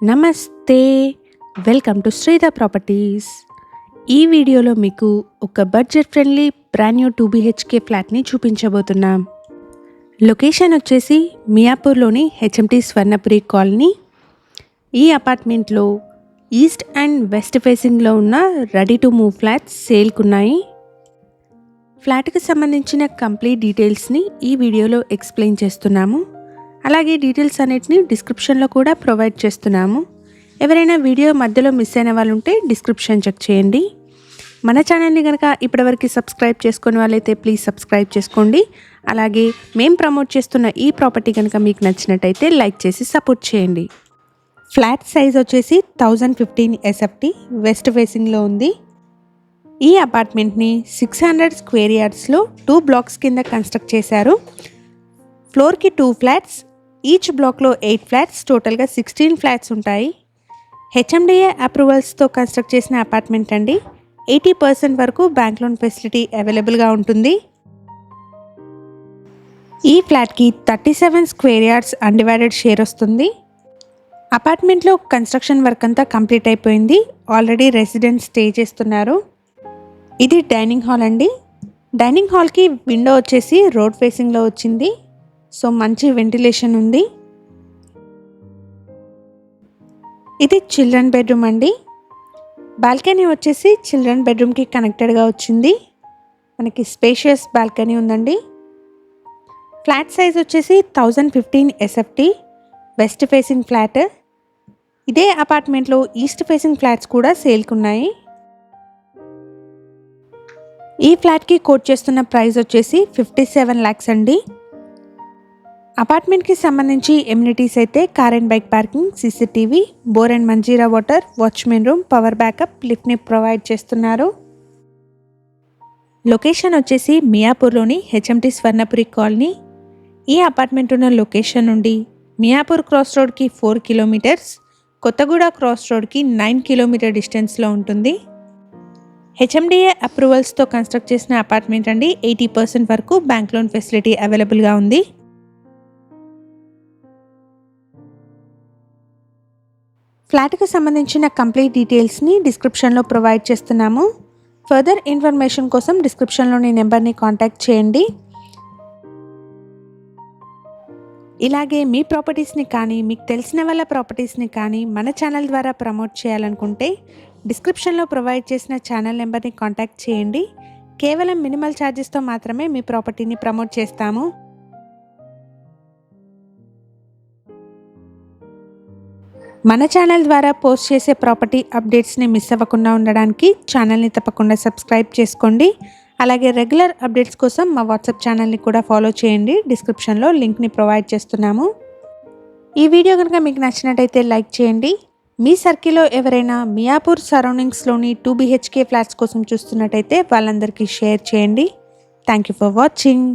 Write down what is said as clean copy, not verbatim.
నమస్తే, welcome to Sridhar properties. ఈ వీడియోలో మీకు ఒక budget friendly brand new 2 BHK ఫ్లాట్ని చూపించబోతున్నాం. లొకేషన్ వచ్చేసి మియాపూర్లోని హెచ్ఎంటీ స్వర్ణపురి కాలనీ. ఈ అపార్ట్మెంట్లో ఈస్ట్ అండ్ వెస్ట్ ఫేసింగ్లో ఉన్న రెడీ టు మూవ్ ఫ్లాట్స్ సేల్కున్నాయి. ఫ్లాట్కి సంబంధించిన కంప్లీట్ డీటెయిల్స్ని ఈ వీడియోలో ఎక్స్ప్లెయిన్ చేస్తున్నాము. అలాగే డీటెయిల్స్ అన్నిటిని డిస్క్రిప్షన్లో కూడా ప్రొవైడ్ చేస్తున్నాము. ఎవరైనా వీడియో మధ్యలో మిస్ అయిన వాళ్ళు ఉంటే డిస్క్రిప్షన్ చెక్ చేయండి. మన ఛానల్ని కనుక ఇప్పటివరకు సబ్స్క్రైబ్ చేసుకునే వాళ్ళైతే ప్లీజ్ సబ్స్క్రైబ్ చేసుకోండి. అలాగే మేము ప్రమోట్ చేస్తున్న ఈ ప్రాపర్టీ కనుక మీకు నచ్చినట్టయితే లైక్ చేసి సపోర్ట్ చేయండి. ఫ్లాట్ సైజ్ వచ్చేసి 1015 SFT వెస్ట్ ఫేసింగ్లో ఉంది. ఈ అపార్ట్మెంట్ని 600 స్క్వేర్ యార్డ్స్లో 2 బ్లాక్స్ కింద కన్స్ట్రక్ట్ చేశారు. ఫ్లోర్కి 2 ఫ్లాట్స్, ఈచ్ బ్లాక్లో 8 ఫ్లాట్స్, టోటల్గా 16 ఫ్లాట్స్ ఉంటాయి. హెచ్ఎండిఏ అప్రూవల్స్తో కన్స్ట్రక్ట్ చేసిన అపార్ట్మెంట్ అండి. 80% వరకు బ్యాంక్ లోన్ ఫెసిలిటీ అవైలబుల్గా ఉంటుంది. ఈ ఫ్లాట్కి 37 స్క్వేర్ యార్డ్స్ అన్డివైడెడ్ షేర్ వస్తుంది. అపార్ట్మెంట్లో కన్స్ట్రక్షన్ వర్క్ అంతా కంప్లీట్ అయిపోయింది. ఆల్రెడీ రెసిడెంట్స్ స్టే చేస్తున్నారు. ఇది డైనింగ్ హాల్ అండి. డైనింగ్ హాల్కి విండో వచ్చేసి రోడ్ ఫేసింగ్లో వచ్చింది. సో మంచి వెంటిలేషన్ ఉంది. ఇది చిల్డ్రన్ బెడ్రూమ్ అండి. బాల్కనీ వచ్చేసి చిల్డ్రన్ బెడ్రూమ్కి కనెక్టెడ్గా వచ్చింది. మనకి స్పేషియస్ బాల్కనీ ఉందండి. ఫ్లాట్ సైజ్ వచ్చేసి 1015 SFT వెస్ట్ ఫేసింగ్ ఫ్లాట్. ఇదే అపార్ట్మెంట్లో ఈస్ట్ ఫేసింగ్ ఫ్లాట్స్ కూడా సేల్కున్నాయి. ఈ ఫ్లాట్కి కోట్ చేస్తున్న ప్రైస్ వచ్చేసి 57 lakhs అండి. అపార్ట్మెంట్కి సంబంధించి ఎమ్యూనిటీస్ అయితే car and bike parking, CCTV, bore and Manjira water, watchman room, power backup, లిఫ్ట్ని ప్రొవైడ్ చేస్తున్నారు. లొకేషన్ వచ్చేసి మియాపూర్లోని హెచ్ఎంటీ స్వర్ణపురి కాలనీ. ఈ అపార్ట్మెంట్ ఉన్న లొకేషన్ నుండి మియాపూర్ క్రాస్ రోడ్కి 4 కిలోమీటర్స్, కొత్తగూడ క్రాస్ రోడ్కి 9 కిలోమీటర్ డిస్టెన్స్లో ఉంటుంది. హెచ్ఎండిఏ అప్రూవల్స్తో కన్స్ట్రక్ట్ చేసిన అపార్ట్మెంట్ అండి. 80% వరకు బ్యాంక్ లోన్ ఫెసిలిటీ అవైలబుల్గా ఉంది. ఫ్లాట్కి సంబంధించిన కంప్లీట్ డీటెయిల్స్ని డిస్క్రిప్షన్లో ప్రొవైడ్ చేస్తున్నాము. ఫర్దర్ ఇన్ఫర్మేషన్ కోసం డిస్క్రిప్షన్లోని నెంబర్ని కాంటాక్ట్ చేయండి. ఇలాగే మీ ప్రాపర్టీస్ని కానీ మీకు తెలిసిన వాళ్ళ ప్రాపర్టీస్ని కానీ మన ఛానల్ ద్వారా ప్రమోట్ చేయాలనుకుంటే డిస్క్రిప్షన్లో ప్రొవైడ్ చేసిన ఛానల్ నెంబర్ని కాంటాక్ట్ చేయండి. కేవలం మినిమల్ ఛార్జెస్తో మాత్రమే మీ ప్రాపర్టీని ప్రమోట్ చేస్తాము. మన ఛానల్ ద్వారా పోస్ట్ చేసే ప్రాపర్టీ అప్డేట్స్ని మిస్ అవ్వకుండా ఉండడానికి ఛానల్ని తప్పకుండా సబ్స్క్రైబ్ చేసుకోండి. అలాగే రెగ్యులర్ అప్డేట్స్ కోసం మా వాట్సాప్ ఛానల్ని కూడా ఫాలో చేయండి. డిస్క్రిప్షన్లో లింక్ని ప్రొవైడ్ చేస్తున్నాము. ఈ వీడియో కనుక మీకు నచ్చినట్టయితే లైక్ చేయండి. మీ సర్కిల్లో ఎవరైనా మియాపూర్ సరౌండింగ్స్లోని 2 BHK ఫ్లాట్స్ కోసం చూస్తున్నట్టయితే వాళ్ళందరికీ షేర్ చేయండి. Thank you for watching.